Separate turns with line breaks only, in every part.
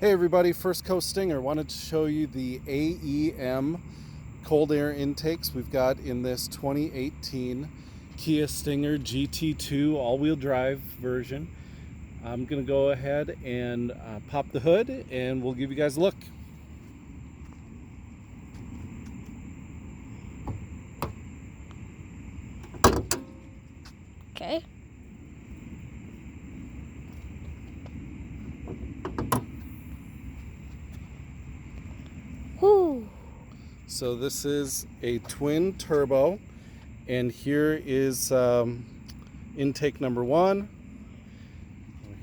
Hey everybody, First Coast Stinger. Wanted to show you the AEM cold air intakes we've got in this 2018 Kia Stinger GT2 all-wheel drive version. I'm going to go ahead and pop the hood and we'll give you guys a look.
Okay. Whoo.
So this is a twin turbo, and here is intake number 1.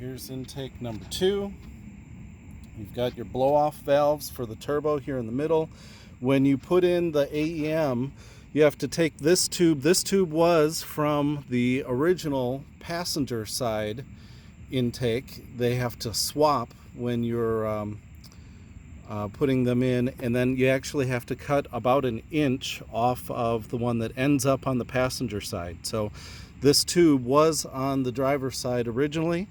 Here's intake number 2. You've got your blow-off valves for the turbo here in the middle. When you put in the AEM, you have to take this tube. This tube was from the original passenger side intake. They have to swap when you're putting them in, and then you actually have to cut about an inch off of the one that ends up on the passenger side. So this tube was on the driver's side originally,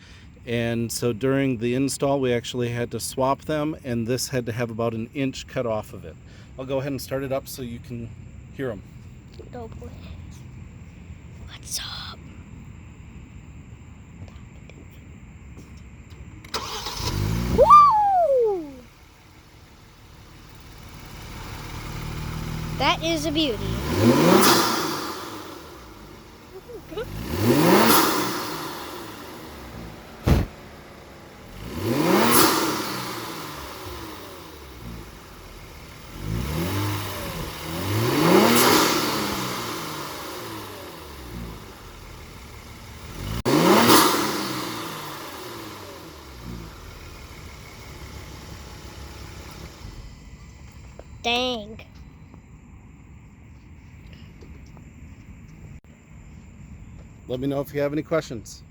and so during the install we actually had to swap them, and this had to have about an inch cut off of it. I'll go ahead and start it up so you can hear them.
Oh boy. What's up? Woo! That is a beauty. Dang.
Let me know if you have any questions.